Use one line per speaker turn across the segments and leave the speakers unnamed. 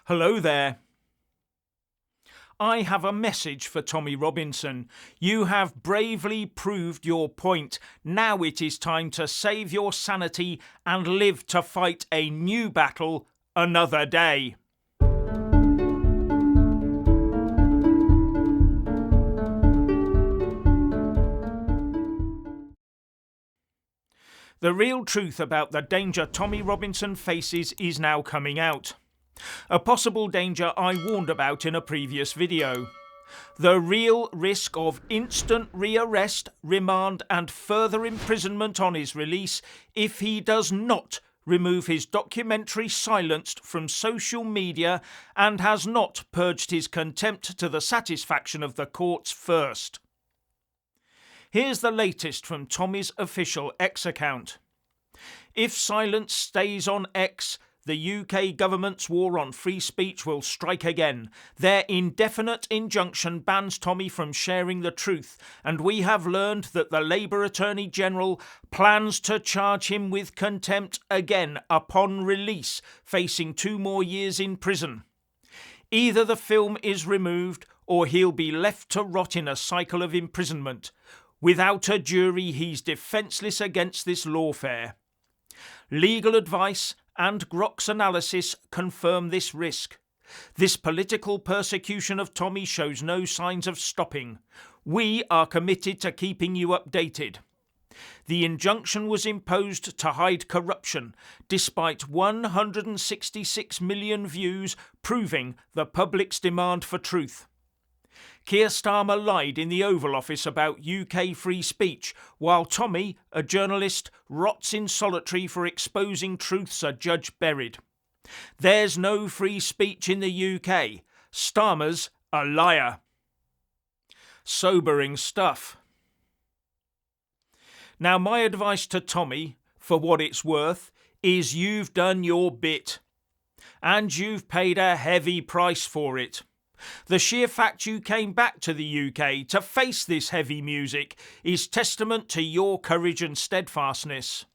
Hello there. I have a message for Tommy Robinson. You have bravely proved your point. Now it is time to save your sanity and live to fight a new battle another day. The real truth about the danger Tommy Robinson faces is now coming out. A possible danger I warned about in a previous video. The real risk of instant rearrest, remand and further imprisonment on his release if he does not remove his documentary silenced from social media and has not purged his contempt to the satisfaction of the courts first. Here's the latest from Tommy's official X account. If silence stays on X, the UK government's war on free speech will strike again. Their indefinite injunction bans Tommy from sharing the truth, and we have learned that the Labour Attorney General plans to charge him with contempt again upon release, facing 2 more years in prison. Either the film is removed or he'll be left to rot in a cycle of imprisonment. Without a jury, he's defenceless against this lawfare. Legal advice and Grok's analysis confirm this risk. This political persecution of Tommy shows no signs of stopping. We are committed to keeping you updated. The injunction was imposed to hide corruption, despite 166 million views proving the public's demand for truth. Keir Starmer lied in the Oval Office about UK free speech, while Tommy, a journalist, rots in solitary for exposing truths a judge buried. There's no free speech in the UK. Starmer's a liar. Sobering stuff. Now, my advice to Tommy, for what it's worth, is you've done your bit. And you've paid a heavy price for it. The sheer fact you came back to the UK to face this heavy music is testament to your courage and steadfastness.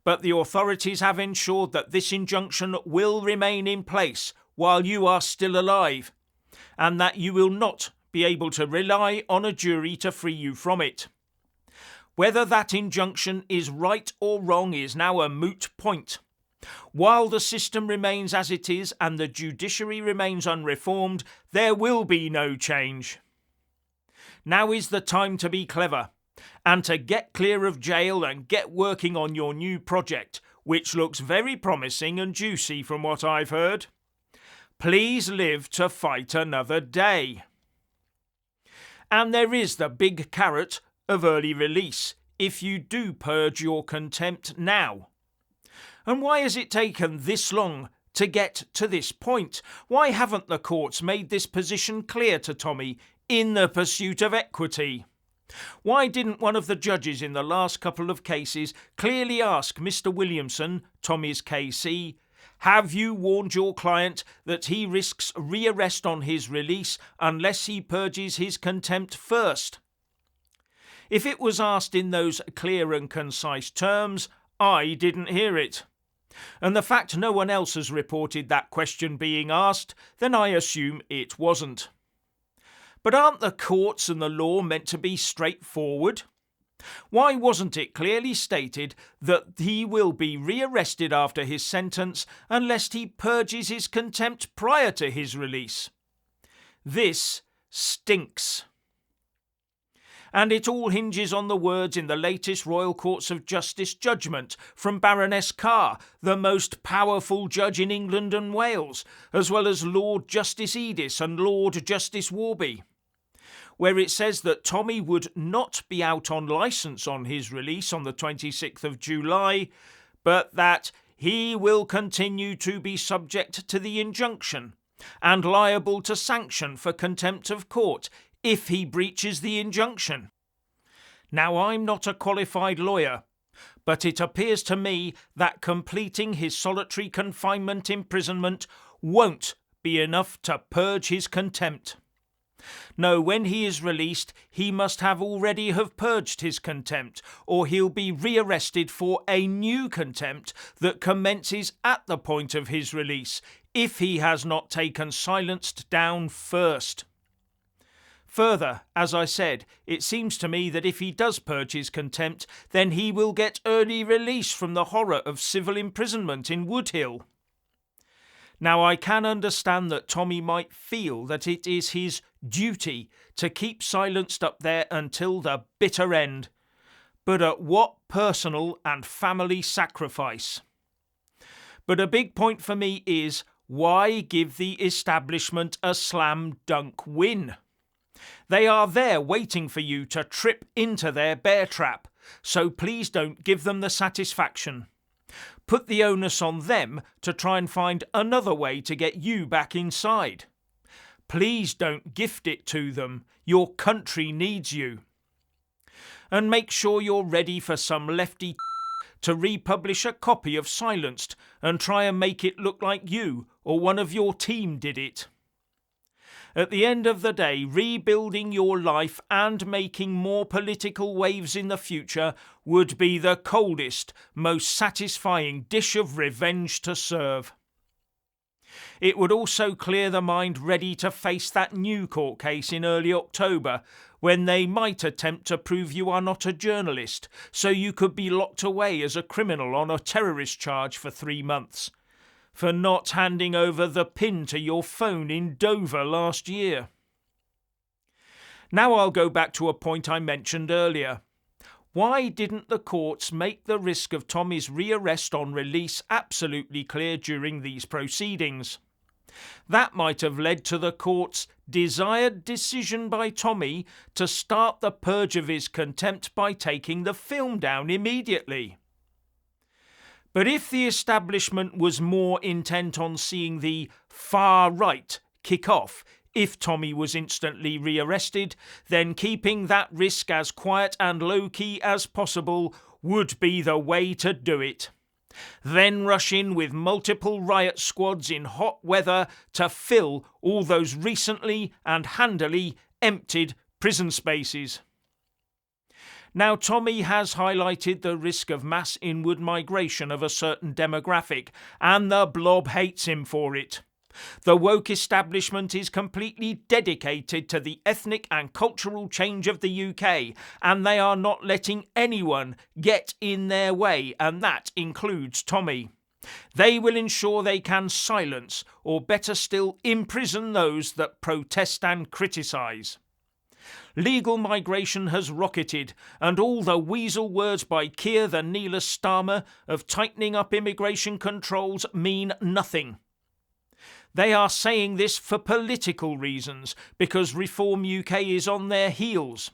But the authorities have ensured that this injunction will remain in place while you are still alive, and that you will not be able to rely on a jury to free you from it. Whether that injunction is right or wrong is now a moot point. While the system remains as it is and the judiciary remains unreformed, there will be no change. Now is the time to be clever and to get clear of jail and get working on your new project, which looks very promising and juicy from what I've heard. Please live to fight another day. And there is the big carrot of early release if you do purge your contempt now. And why has it taken this long to get to this point? Why haven't the courts made this position clear to Tommy in the pursuit of equity? Why didn't one of the judges in the last couple of cases clearly ask Mr. Williamson, Tommy's KC, have you warned your client that he risks rearrest on his release unless he purges his contempt first? If it was asked in those clear and concise terms, I didn't hear it. And the fact no one else has reported that question being asked, then I assume it wasn't. But aren't the courts and the law meant to be straightforward? Why wasn't it clearly stated that he will be rearrested after his sentence unless he purges his contempt prior to his release? This stinks. And it all hinges on the words in the latest Royal Courts of Justice judgment from Baroness Carr, the most powerful judge in England and Wales, as well as Lord Justice Edis and Lord Justice Warby, where it says that Tommy would not be out on licence on his release on the 26th of July, but that he will continue to be subject to the injunction and liable to sanction for contempt of court if he breaches the injunction. Now, I'm not a qualified lawyer, but it appears to me that completing his solitary confinement imprisonment won't be enough to purge his contempt. No, when he is released, he must have already have purged his contempt, or he'll be rearrested for a new contempt that commences at the point of his release, if he has not taken Silenced down first. Further, as I said, it seems to me that if he does purge his contempt, then he will get early release from the horror of civil imprisonment in Woodhill. Now, I can understand that Tommy might feel that it is his duty to keep Silenced up there until the bitter end, but at what personal and family sacrifice? But a big point for me is, why give the establishment a slam dunk win? They are there waiting for you to trip into their bear trap, so please don't give them the satisfaction. Put the onus on them to try and find another way to get you back inside. Please don't gift it to them. Your country needs you. And make sure you're ready for some lefty to republish a copy of Silenced and try and make it look like you or one of your team did it. At the end of the day, rebuilding your life and making more political waves in the future would be the coldest, most satisfying dish of revenge to serve. It would also clear the mind ready to face that new court case in early October, when they might attempt to prove you are not a journalist, so you could be locked away as a criminal on a terrorist charge for 3 months. For not handing over the PIN to your phone in Dover last year. Now I'll go back to a point I mentioned earlier. Why didn't the courts make the risk of Tommy's rearrest on release absolutely clear during these proceedings? That might have led to the court's desired decision by Tommy to start the purge of his contempt by taking the film down immediately. But if the establishment was more intent on seeing the far right kick off if Tommy was instantly rearrested, then keeping that risk as quiet and low-key as possible would be the way to do it. Then rush in with multiple riot squads in hot weather to fill all those recently and handily emptied prison spaces. Now, Tommy has highlighted the risk of mass inward migration of a certain demographic, and the blob hates him for it. The woke establishment is completely dedicated to the ethnic and cultural change of the UK, and they are not letting anyone get in their way, and that includes Tommy. They will ensure they can silence, or better still, imprison those that protest and criticise. Legal migration has rocketed, and all the weasel words by Keir the Neela Starmer of tightening up immigration controls mean nothing. They are saying this for political reasons, because Reform UK is on their heels,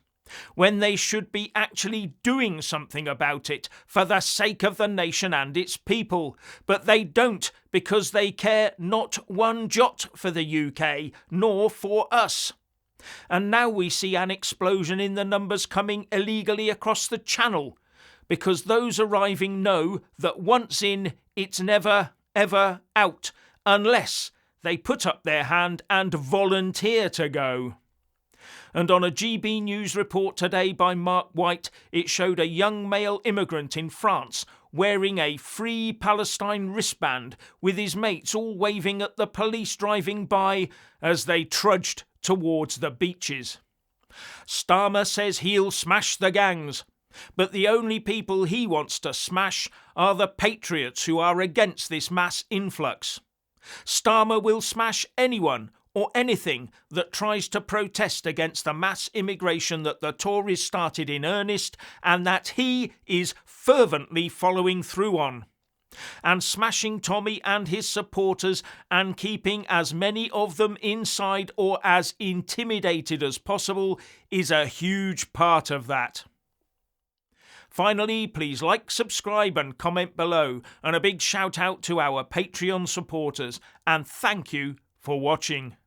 when they should be actually doing something about it for the sake of the nation and its people. But they don't, because they care not one jot for the UK, nor for us. And now we see an explosion in the numbers coming illegally across the channel, because those arriving know that once in, it's never, ever out, unless they put up their hand and volunteer to go. And on a GB News report today by Mark White, it showed a young male immigrant in France wearing a Free Palestine wristband, with his mates all waving at the police driving by as they trudged towards the beaches. Starmer says he'll smash the gangs, but the only people he wants to smash are the patriots who are against this mass influx. Starmer will smash anyone or anything that tries to protest against the mass immigration that the Tories started in earnest and that he is fervently following through on. And smashing Tommy and his supporters and keeping as many of them inside or as intimidated as possible is a huge part of that. Finally, please like, subscribe and comment below, and a big shout out to our Patreon supporters, and thank you for watching.